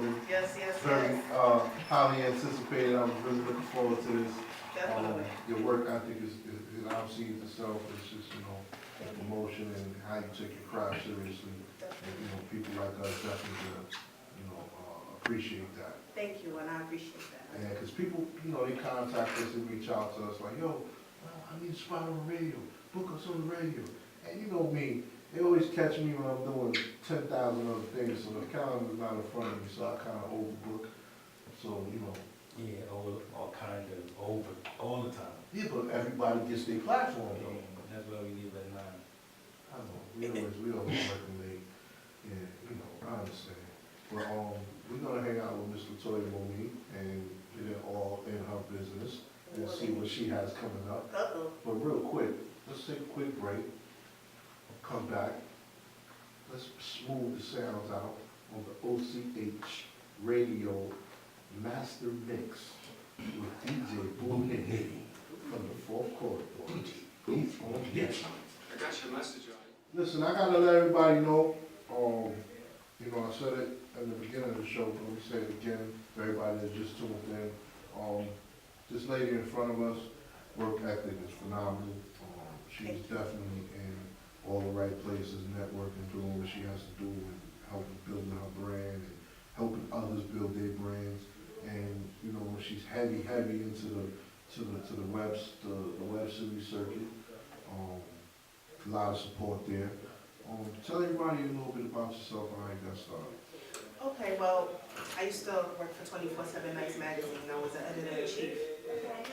building. Yes, yes, Very yes. highly anticipated. I'm really looking forward to this. Definitely. Your work, I think, is obviously itself. It's just, the promotion and how you take your craft seriously. And, people like us definitely gonna, appreciate that. Thank you, and I appreciate that. Yeah, because people, they contact us and reach out to us like, yo, I need a spot on the radio. Book us on the radio. And you know me, they always catch me when I'm doing 10,000 other things, so the calendar's not in front of me, so I kind of overbook. So, Yeah, all kind of over, all the time. yeah, but everybody gets their platform, Yeah, though. that's why we leave at 9. I know, we always working late. Yeah, I understand. But, we're gonna hang out with Miss Latoya Monique and get it all in her business and see what she has coming up. Uh-oh. But real quick, let's take a quick break, come back, let's smooth the sounds out on the OCH Radio Master Mix with DJ Monique from the fourth quarter. He's on deck. I got your message, right? Listen, I gotta let everybody know, I said it at the beginning of the show, but let me say it again, for everybody that just tuned in. This lady in front of us, work ethic is phenomenal. She's definitely in all the right places, networking, doing what she has to do, and helping building her brand, and helping others build their brands. And she's heavy into the web series circuit. A lot of support there. Tell everybody a little bit about yourself and how you got started. Okay, well, I used to work for 24/7 Nights Magazine. I was the editor-in-chief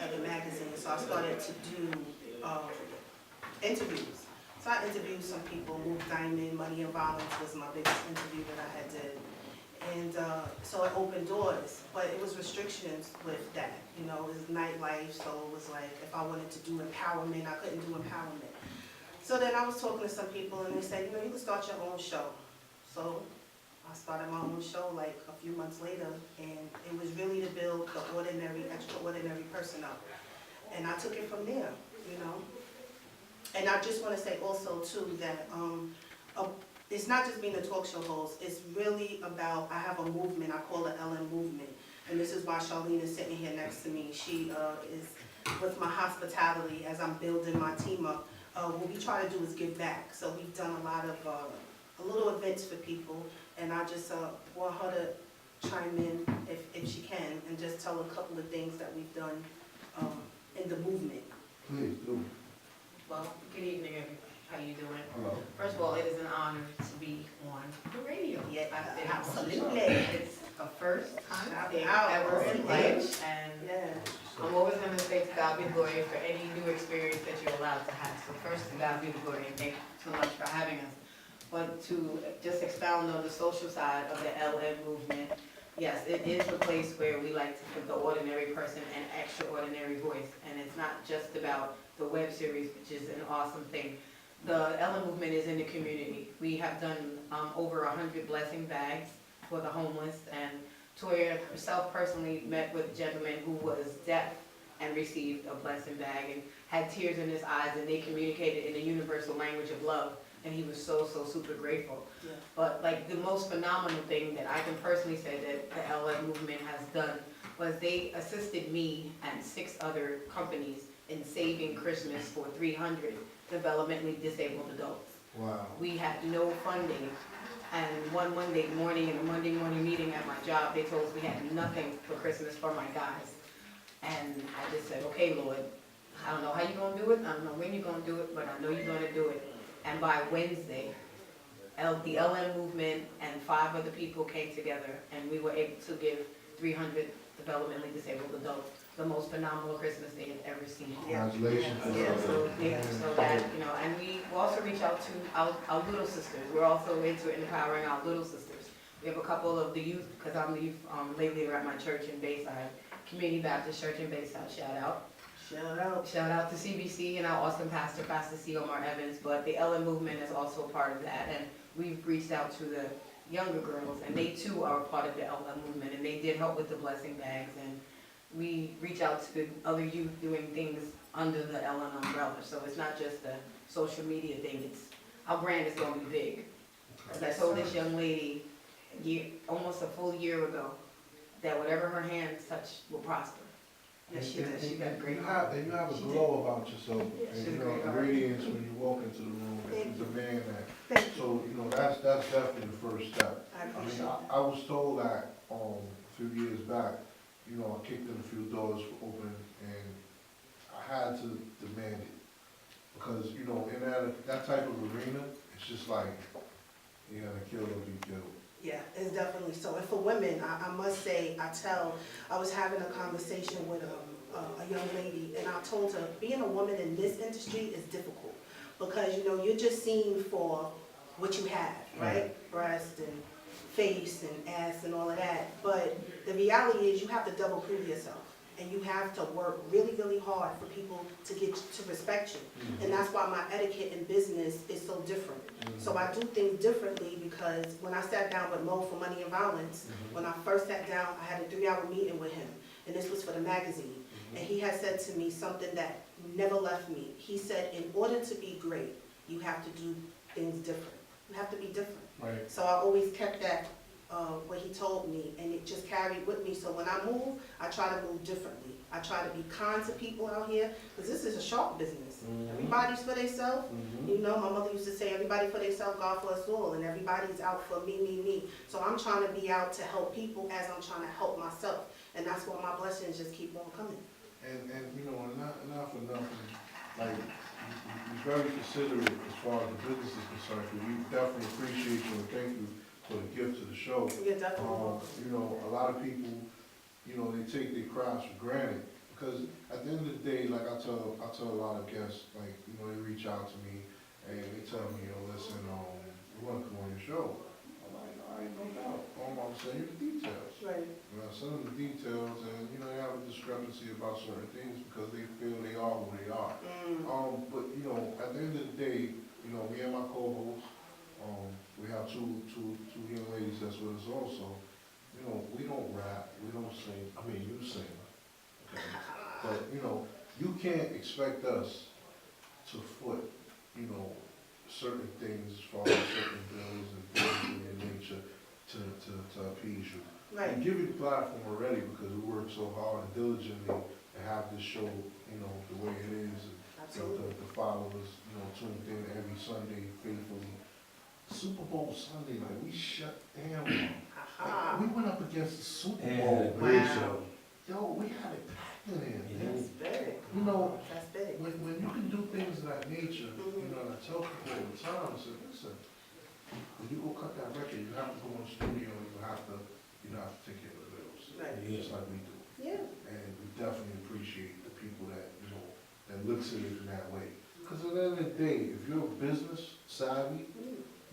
of the magazine, so I started to do interviews. So I interviewed some people. Luke Diamond, Money and Violence was my biggest interview that I had did. And so it opened doors, but it was restrictions with that. It was nightlife, so it was like if I wanted to do empowerment, I couldn't do empowerment. So then I was talking to some people and they said, you can start your own show. So I started my own show like a few months later, and it was really to build the ordinary, extraordinary person up. And I took it from there, And I just want to say also too that it's not just being a talk show host, it's really about, I have a movement, I call it LM Movement. And this is why Charlene is sitting here next to me. She is with my hospitality as I'm building my team up. What we try to do is give back. So we've done a lot of little events for people, and I just want her to chime in if she can and just tell a couple of things that we've done in the movement. Please do. Well, good evening, everybody. How you doing? Hello. First of all, it is an honor to be on the radio. Yeah, I think absolutely. It's a first time Shout thing out. ever in life, and Yeah. I'm always going to say to God be the glory for any new experience that you're allowed to have. So first, to God be the glory, and thank you so much for having us. But to just expound on the social side of the LM movement, yes, it is a place where we like to give the ordinary person an extraordinary voice. And it's not just about the web series, which is an awesome thing. The LM movement is in the community. We have done over 100 blessing bags for the homeless, and Toya herself personally met with a gentleman who was deaf and received a blessing bag and had tears in his eyes, and they communicated in the universal language of love, and he was so super grateful. Yeah. But like the most phenomenal thing that I can personally say that the LM movement has done was they assisted me and 6 other companies in saving Christmas for 300 developmentally disabled adults. Wow. We had no funding, and one Monday morning, in a Monday morning meeting at my job, they told us we had nothing for Christmas for my guys. And I just said, okay, Lord, I don't know how you're going to do it, I don't know when you're going to do it, but I know you're going to do it. And by Wednesday, the LM movement and 5 other people came together, and we were able to give 300 developmentally disabled adults the most phenomenal Christmas they had ever seen. Congratulations. Yeah, so that, and we also reach out to our little sisters. We're also into empowering our little sisters. We have a couple of the youth, because I'm the youth lay leader at my church in Bayside, Community Baptist Church in Bayside, shout out. Shout out. Shout out to CBC and our awesome pastor, Pastor C. Omar Evans, but the LM movement is also a part of that, and we've reached out to the younger girls, and they too are a part of the LM movement, and they did help with the blessing bags, and we reach out to other youth doing things under the LM umbrella. So it's not just a social media thing, it's our brand is going to be big. As I told this young lady almost a full year ago, that whatever her hands touch will prosper. Yes, she does. She got a great You heart. have, and you have a She glow about yourself, Yeah, and she's you a know, great the artist. radiance when you walk into the room, Thank and you. demand that. Thank you. So, you know, that's definitely the first step. I I mean, appreciate that. I was told that, a few years back, you know, I kicked in a few doors for open, and I had to demand it. Because, you know, in that type of arena, it's just like, you gotta kill or be killed. Yeah, it's definitely so. And for women, I must say, I was having a conversation with a young lady, and I told her, being a woman in this industry is difficult. Because, you know, you're just seen for what you have, right? Breast and face and ass and all of that. But the reality is you have to double prove yourself. And you have to work really, really hard for people to get to respect you. And that's why my etiquette in business is so different. So I do things differently because when I sat down with Mo for Money and Violence, when I first sat down, I had a 3-hour meeting with him. And this was for the magazine. And he had said to me something that never left me. He said, in order to be great, you have to do things different. You have to be different. Right. So I always kept that, what he told me, and it just carried with me. So when I move, I try to move differently. I try to be kind to people out here, because this is a sharp business. Everybody's for themselves. You know, my mother used to say, everybody for themselves, God for us all, and everybody's out for me, me, me. So I'm trying to be out to help people as I'm trying to help myself. And that's why my blessings just keep on coming. And you know, not for nothing, like, you're very considerate as far as the business is concerned, because we definitely appreciate you and thank you for the gift to the show. You're definitely welcome. You know, a lot of people, you know, they take their crafts for granted, because at the end of the day, like I tell a lot of guests, like, you know, they reach out to me, and they tell me, you know, listen, we want to come on your show. I'm like, all right, no doubt, I'm sending you the details. Right. You know, send them the details, and, you know, they have a discrepancy about certain things because they feel they are who they are. But, you know, at the end of the day, you know, me and my co-hosts, we have two young ladies that's with us also. You know, we don't rap, we don't sing, I mean, you sing, okay? But, you know, you can't expect us to foot, you know, certain things as far as certain bills and things of that nature to appease you. Right. We give you the platform already because we work so hard and diligently to have this show, you know, the way it is. And, you know, Absolutely. the followers, you know, tuned in every Sunday faithfully. Super Bowl Sunday, like, we shut down. Like, we went up against the Super Bowl. And great Wow. show. Yo, we had it packed in there. That's big. You know, That's big. when you can do things of that nature, you know, and I tell people all the time, I say, listen, when you go cut that record, you have to go in the studio and you have to take care of the bills. Right. Just like we do. Yeah. And we definitely appreciate the people that, you know, that looks at it in that way. Because at the end of the day, if you're business savvy,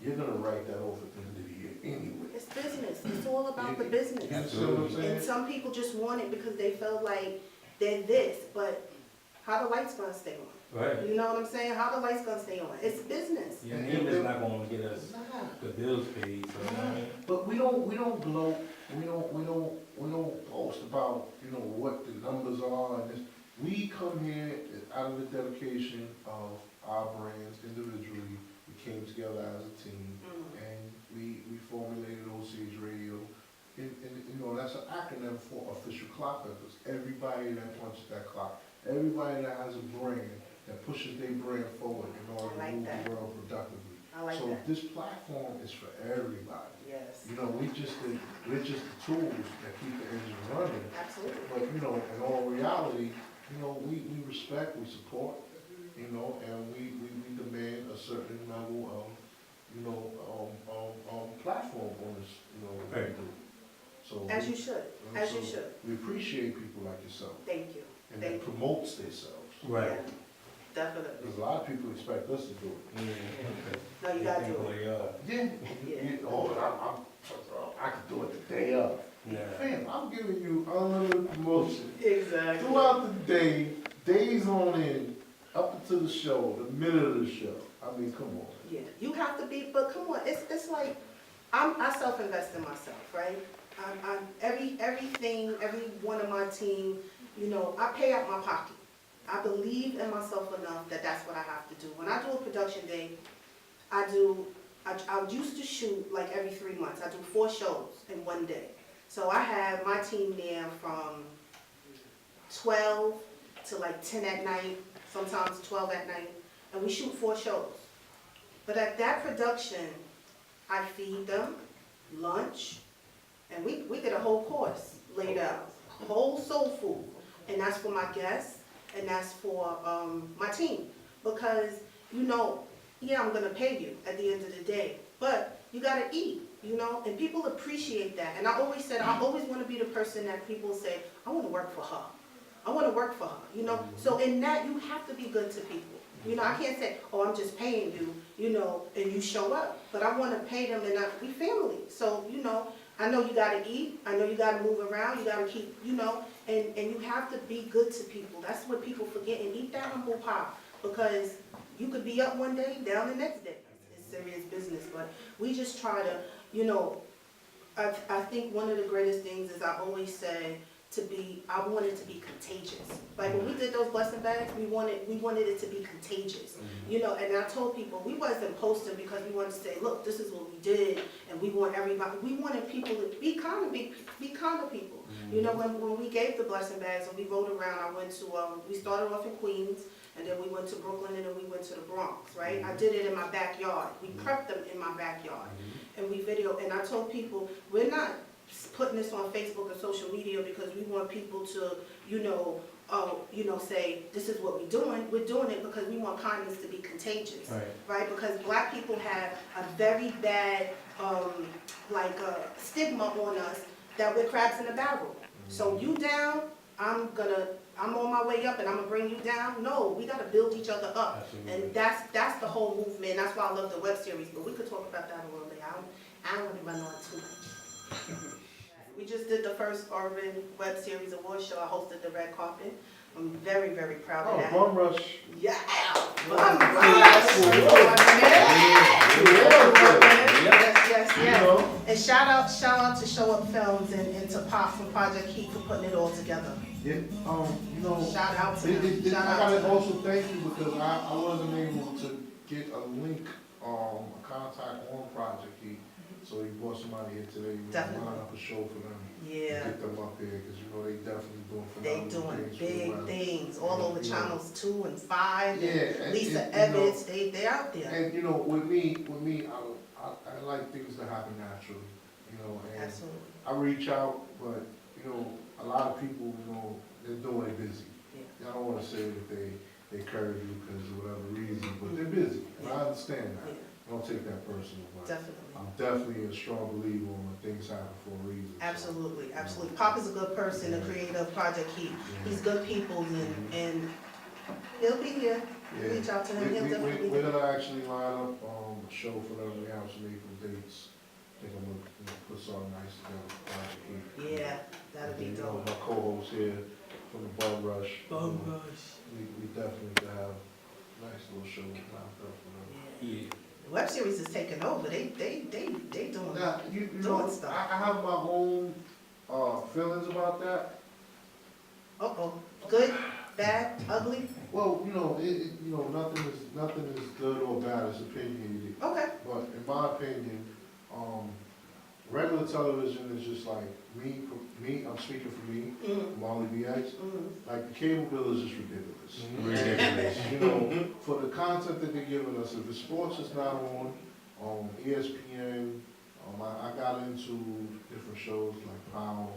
you're gonna write that off at the end of the year anyway. It's business. It's all about the You business. understand what I'm saying? And some people just want it because they feel like they're this, but how the lights gonna stay on? Right. You know what I'm saying? How the lights gonna stay on? It's business. Your name is not gonna get us Nah. the bills paid, so you know what I mean? But we don't gloat, we don't post about, you know, what the numbers are and this. We come here out of the dedication of our brands individually. We came together as a team and we formulated Osage Radio. And, you know, that's an acronym for official clock hunters. Everybody that punches that clock, everybody that has a brand that pushes their brand forward in order I like to move that. the world productively. I like So that. this platform is for everybody. Yes. You know, we're just the tools that keep the engine running. Absolutely. But, you know, in all reality, you know, we respect, we support, you know, and we demand a certain level of, you know, platform on this, you know, what we Right. do. So. As you should. As you so should. We appreciate people like yourself Thank you. and Thank that promotes themselves. Right. Yeah. Definitely. Because a lot of people expect us to do it. Yeah, okay. No, you gotta do it. They are. Yeah. Yeah. I could do it the day of. Yeah. Fam, I'm giving you unlimited promotion Exactly. throughout the day, days on end, up until the show, the minute of the show. I mean, come on. Yeah, you have to be, but come on, it's like, I self-invest in myself, right? Everything, every one of my team, you know, I pay out my pocket. I believe in myself enough that that's what I have to do. When I do a production day, I do I used to shoot like every 3 months. I do 4 shows in one day. So I have my team there from 12 to like 10 at night, sometimes 12 at night, and we shoot 4 shows. But at that production, I feed them lunch, and we get a whole course laid out, whole soul food, and that's for my guests, and that's for my team, because you know, yeah, I'm gonna pay you at the end of the day, but you gotta eat, you know, and people appreciate that. And I always said, I always wanna be the person that people say, I wanna work for her. I wanna work for her, you know? So in that, you have to be good to people. You know, I can't say, oh, I'm just paying you, you know, and you show up. But I wanna pay them and we family. So, you know, I know you gotta eat, I know you gotta move around, you gotta keep, you know, and you have to be good to people. That's what people forget, and eat that humble pie. Because you could be up one day, down the next day. It's serious business, but we just try to, you know, I think one of the greatest things is I always say I want it to be contagious. Like when we did those blessing bags, we wanted it to be contagious. You know, and I told people we wasn't posting because we wanted to say, look, this is what we did, and we want everybody. We wanted people to be kind of people. You know, when we gave the blessing bags and we rode around, I went to we started off in Queens, and then we went to Brooklyn, and then we went to the Bronx, right? I did it in my backyard. We prepped them in my backyard, and we videoed. And I told people, we're not putting this on Facebook and social media because we want people to, say, this is what we're doing. We're doing it because we want kindness to be contagious, right? Because black people have a very bad, stigma on us that we're crabs in a barrel. So you down, I'm on my way up and I'm gonna bring you down. No, we gotta build each other up. Absolutely. And that's the whole movement. That's why I love the web series, but we could talk about that a little bit. I don't want to run on too much. We just did the first Urban Web Series Award show. I hosted the red carpet. I'm very, very proud of that. Bum Rush. Yeah! Bum Rush! Yes. You know. And shout out to Show Up Films and to Pop from Project Heat for putting it all together. Yeah, Shout out to them. I gotta also thank you because I wasn't able to get a link, a contact on Project Heat. So you brought somebody here today, you line up a show for them. Yeah. Get them up here, because they definitely doing phenomenal things. They doing big things, all over channels 2 and 5, yeah, and Lisa Evans, they out there. And with me, I like things to happen naturally, and absolutely. I reach out, but, a lot of people, they're doing it busy. Yeah. I don't want to say that they curve you because of whatever reason, but they're busy, and I understand that. I don't take that personal, but definitely. I'm definitely a strong believer on things happen for a reason. Absolutely, so, absolutely. Pop is a good person, the creator of Project Heat. He's good people, and he'll be here. Reach out to him. We're gonna actually line up a show for them. We have some April dates. I think I'm gonna put something nice together for Project Heat. Yeah, that'll be dope. My co-host here from the Bum Rush. We definitely could have a nice little show lined up for them. Yeah. The web series is taking over. They doing now, stuff. I have my own feelings about that. Good, bad, ugly. Well, nothing is good or bad. It's opinionated. Okay. But in my opinion, regular television is just like me. I'm speaking for me, Molly BX. Like the cable bill is just ridiculous. Ridiculous. For the content that they're giving us, if the sports is not on ESPN, I got into different shows like Power,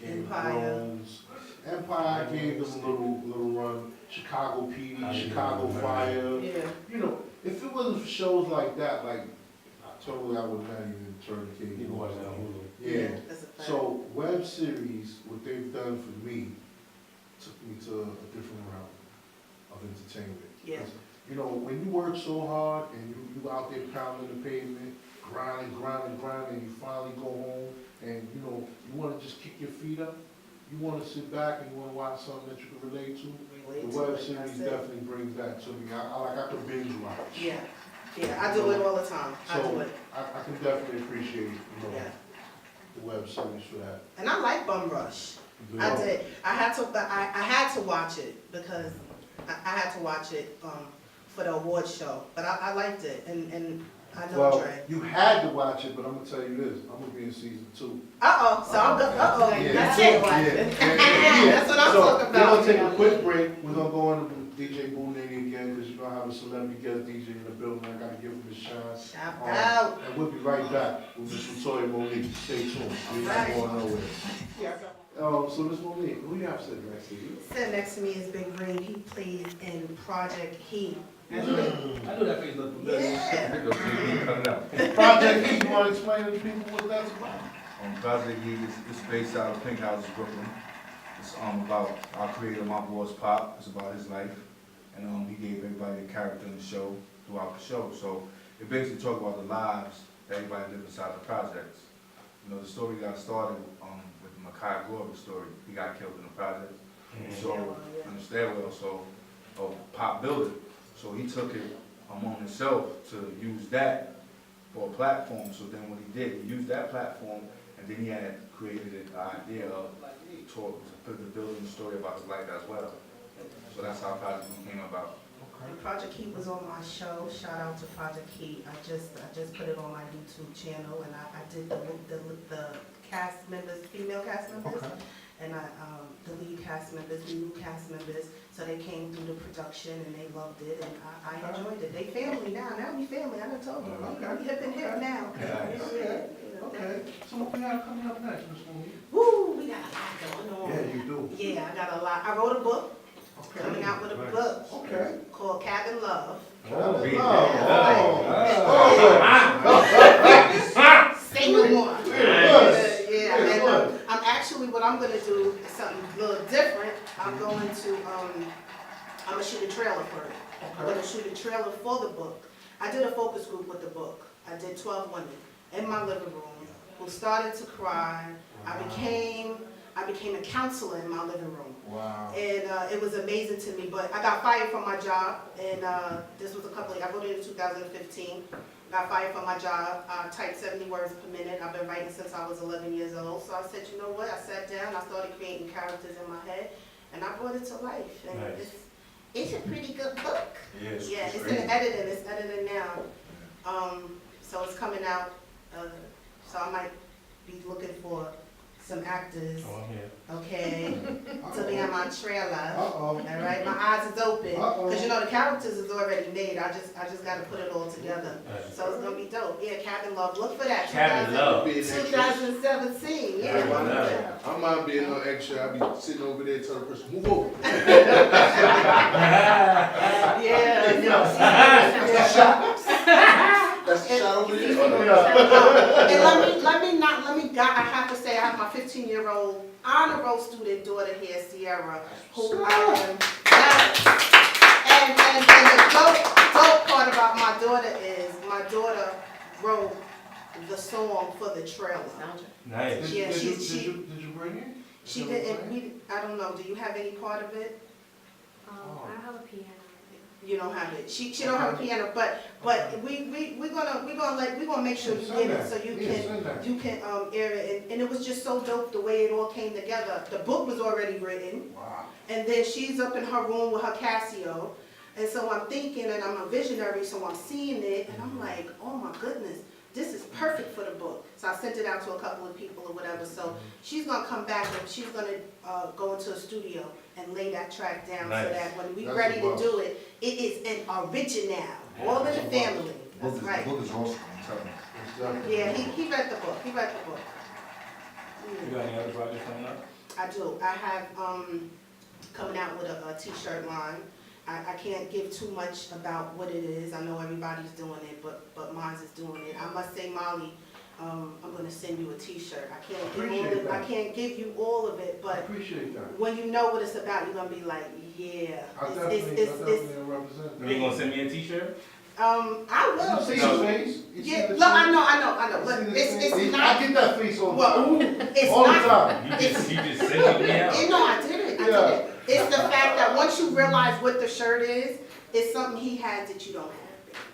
Game of Thrones. Empire gave them a little run. Chicago PD, Chicago Fire. Yeah. If it wasn't for shows like that, I would not even turn the cable on. Yeah. So web series, what they've done for me, took me to a different realm of entertainment. Yeah. When you work so hard and you out there pounding the pavement, grinding, and you finally go home and you want to just kick your feet up, you want to sit back and you want to watch something that you can relate to. The web series definitely brings that to me. I can binge watch. Yeah, I do it all the time. I do it. I can definitely appreciate the web series for that. And I like Bum Rush. I did. I had to watch it because I had to watch it for the award show, but I liked it, and I know Well, Dre. you had to watch it, but I'm gonna tell you this, I'm gonna be in season 2. Uh-oh, so I'm good, uh-oh, Yeah. that's Yeah. it. Yeah. That's what I'm So, talking we're gonna about. take a quick break, we're gonna go into DJ Boo Nitty again, because you're gonna have a celebrity guest DJ in the building, I gotta give him his shine. Shout out. And we'll be right back with Miss Latoya Monique, stay tuned, we're not Right. going nowhere. So Miss Monique, who you have sitting next to you? Sitting next to me is Big Green, he plays in Project Heat. I knew that face looked familiar. Yeah. Coming out. Project Heat, you wanna explain to the people what that's about? Project Heat is based out of Pink Houses, Brooklyn. It's about our creator, my boss Pop. It's about his life, and he gave everybody a character in the show throughout the show. So it basically talks about the lives that everybody lives inside the projects. You know, the story got started with Makai Glory's story. He got killed in the project. So in the stairwell, Pop built it. So he took it among himself to use that for a platform. So then what he did, he used that platform, and then he had created an idea of to put the building story about his life as well. So that's how Project Heat came about. And Project Heat was on my show. Shout out to Project Heat. I just put it on my YouTube channel, and I did the cast members, female cast members, and the lead cast members, the new cast members. So they came through the production and they loved it, and I enjoyed it. They family now. Now we family. I done told you. We hip and hip now. Okay, so what we have coming up next, Miss Monique? Woo, we got a lot going on. Yeah, you do. Yeah, I got a lot. I wrote a book. Coming out with a book Okay. called Cabin Love. Say no more. Yeah, and I'm actually, what I'm gonna do is something a little different. I'm going to, I'm gonna shoot a trailer for it. I'm gonna shoot a trailer for the book. I did a focus group with the book. I did 12 women in my living room who started to cry. I became a counselor in my living room. Wow. And it was amazing to me, but I got fired from my job, and this was I wrote it in 2015. Got fired from my job, typed 70 words per minute. I've been writing since I was 11 years old. So I said, you know what? I sat down, I started creating characters in my head, and I brought it to life. And Nice. it's a pretty good book. Yes. Yeah, it's in editing. It's edited now. So it's coming out. So I might be looking for some actors, Oh, I'm here. okay, to be on my trailer. Uh-oh. All right, my eyes is open, Uh-oh. because you know the characters is already made. I just got to put it all together. Nice. So it's gonna be dope. Yeah, Cabin Love. Look for that. Cabin Love. 2017. Yeah. Hey, why look for not? that. I might be a little extra, I'll be sitting over there telling the person, move over. Yeah. That's the shot over there. And I have to say, I have my 15-year-old honor roll student daughter here, Sierra, who I am. And the dope part about my daughter is my daughter wrote the song for the trailer. Nice. Yeah, Did she you bring it? she didn't. I don't know. Do you have any part of it? I have a piano. You don't have it. She don't have a piano, but we're gonna make sure you get it so you can air it. And it was just so dope the way it all came together. The book was already written, Wow. and then she's up in her room with her Casio, and so I'm thinking, and I'm a visionary, so I'm seeing it, and I'm like, oh my goodness, this is perfect for the book. So I sent it out to a couple of people or whatever. So she's gonna come back and she's gonna go into a studio and lay that track down so Nice. that when we That's ready a to boss. do it, it is an original. All in the family. That's right. The book is awesome, I'm telling you. Yeah, he read the book. He read the book. You got any other projects coming up? I do. I have coming out with a t-shirt line. I can't give too much about what it is. I know everybody's doing it, but mine is doing it. I must say, Molly, I'm gonna send you a t-shirt. I can't give you all of it, I but appreciate that. when you know what it's about, you're gonna be like, yeah. I definitely represent that. You gonna send me a t-shirt? I will. Did you see his face? You see Yeah, the look, I face? know, but You see the face? it's I not. get that face all the Well, time. it's All the not. time. You just sent me out. No, I did it. It's the fact that once you realize what the shirt is, it's something he has that you don't have.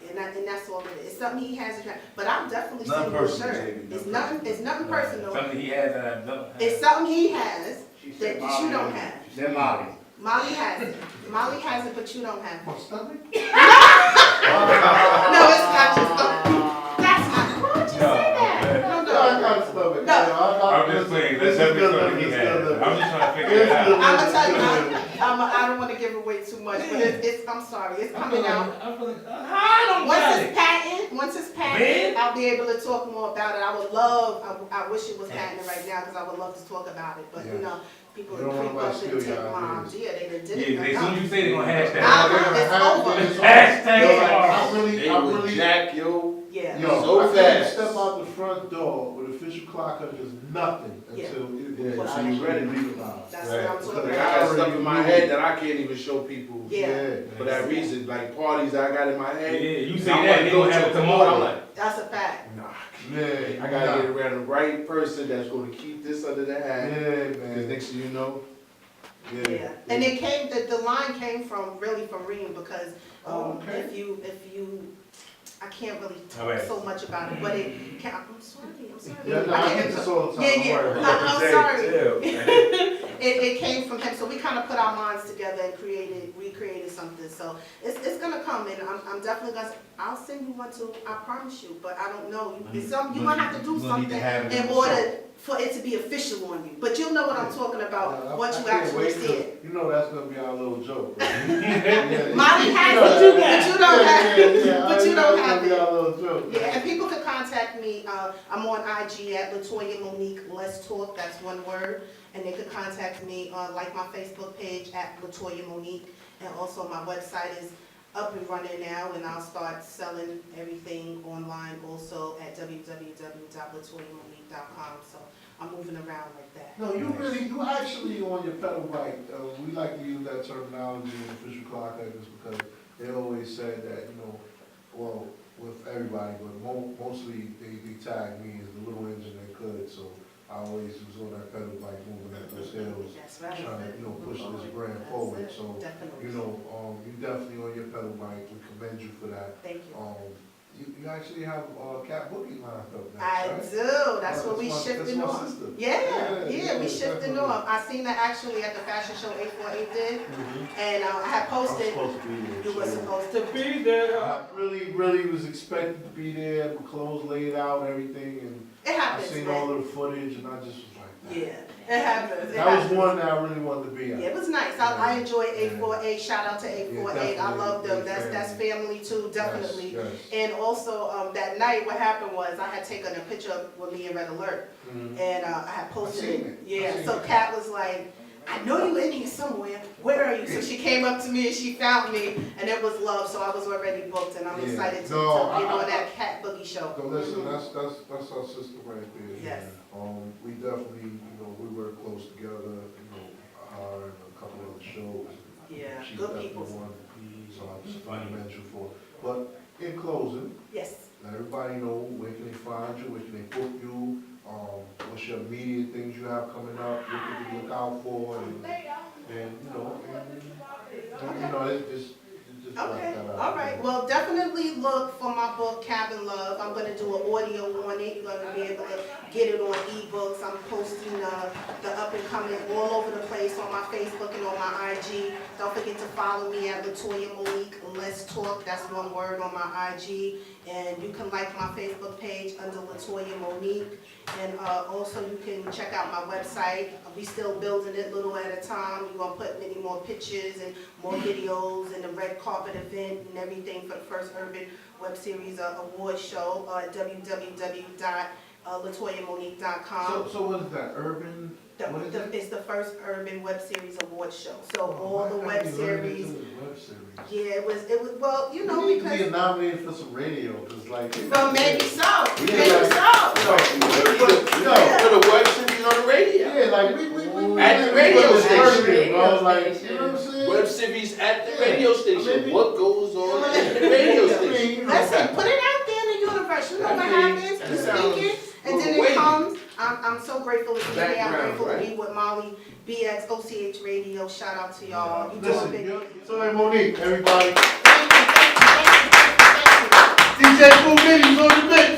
And that's all it is. It's something he has that you have. But I'll definitely send you a personal, shirt. baby, It's nothing personal. Something he has that I don't have. It's something he has that you don't have. She said Molly. Molly has it. Molly has it, but you don't have it. My stomach? No! No, it's not just that's not. Why would you say that? No, No, I got stomach. No. I'm just saying, that's This is definitely good, something he this is had. good. I'm just trying to figure it out. I'm gonna tell you, I don't want to give away too much, but I'm sorry, it's coming out. I don't Once it's patented, I'll be able to talk more about it. I wish it was patented right now, because I would love to talk about it, but you Yes. know, people You don't want creep nobody up and steal take your my ideas. idea, they done did it. Yeah, as soon as you say they're gonna hashtag. It's over. Hashtag Yo, it. I really, Jack, yo. Yeah. yo, So I couldn't fast. step out the front door with official clock up, there's nothing Yeah. until it Yeah, was so you ready to legalized. That's Right. what I'm Because talking I about. got stuff in my head that I can't even show people Yeah. for that reason. Like parties I got in my Yeah, head. you say I that, wanna they go gonna have to it a tomorrow. party. I'm like, That's a fact. Nah, Yeah, I gotta get around the right person that's gonna keep this under the Yeah, hat. Because man. next thing you know, Yeah, and it came, the line came from, really from Reem, because, Okay. if you, I can't really All right. talk so much about it, but I'm sorry. Yeah, no, I get this all the time. Yeah, Don't worry yeah, about it. I'm sorry. Yeah. It came from him, so we kind of put our minds together and recreated something, so it's gonna come, and I'm definitely gonna, I'll send you one too, I promise you, but I don't know, you're gonna have to do something in order for it to be official on you, but you'll know what I'm talking about, once you actually see it. You know that's gonna be our little joke, right? Yeah, Molly has you know it, that. but you don't have it, Yeah, but you don't have That's gonna be it. our little joke. Yeah, and people can contact me, I'm on IG at Latoya Monique, Let's Talk, that's one word. And they could contact me on like my Facebook page at Latoya Monique. And also my website is up and running now, and I'll start selling everything online also at www.latoyamonique.com. So I'm moving around like that. No, you actually on your pedal bike, we like to use that terminology in official clock records because they always said that, you know, well, with everybody, but mostly they tagged me as the little engine they could, so I always was on that pedal bike moving up those hills, That's right. trying to, push this brand That's forward, it. so, Definitely. you definitely on your pedal bike, we commend you for that. Thank you. You actually have, Cat Boogie lined up now, I right? do, that's what we shifting That's my on. sister. Yeah, we shifting definitely. on. I seen that actually at the fashion show 848 did, and I had I was posted, supposed to be there. you were so- supposed to be there. I really was expected to be there, the clothes laid out, everything, and It I happens, seen all man. of the footage, and I just was like, Yeah, it happens. It that was happens. one that I really wanted to be at. Yeah, it was nice. I enjoyed 848. Shout out to 848. I love them. definitely. That's family too, definitely. Yes, And also, that night, what happened was I had taken a picture with me in Red Alert, Mhm. and I had posted I seen it. it. I Yeah, seen so it. Kat was like, I know you in here somewhere. Where are you? So she came up to me and she found me, and it was love. So I was already booked, and I'm Yeah. excited to No, get on I- that Cat Boogie show. So listen, Mhm. that's our sister right there. Yes. We definitely, we work close together, her and a couple of the shows. Yeah, She's good definitely people. one, so I just Funny. commend you for. But in closing, Yes. let everybody know where can they find you, where can they book you, what's your immediate things you have coming up, what can you look out for, and it's just wrap Okay, that out. all right. Well, definitely look for my book, Cabin Love. I'm gonna do an audio on it. You're gonna be able to get it on ebooks. I'm posting the up and coming all over the place on my Facebook and on my IG. Don't forget to follow me at Latoya Monique. Let's Talk. That's one word on my IG. And you can like my Facebook page under Latoya Monique. And also you can check out my website. We still building it little at a time. We're gonna put many more pictures and more videos and the red carpet event and everything for the first Urban Web Series award show at www.latoyamonique.com. So what is that, urban? What is it? It's the first Urban Web Series award show. So all the web series. Web series. Yeah, it was, well, You need to because, get nominated for some radio, cause like. well, maybe so, maybe Yeah, so. for the web series on the radio. Yeah, like we At the radio put this station. first in, bro, like, you know what I'm saying? Web series at the Yeah. radio station. Maybe- What goes on at the radio I station? mean, Listen, put it out there in the universe, you know what happens, you speak it, and then it Wait. comes. I'm so grateful to be here, I'm Background, grateful to right? be with Molly, BX, OCH Radio, shout out to y'all. You doing Listen, big. Latoya Monique, everybody. Thank you. DJ Cool Videos on the mix.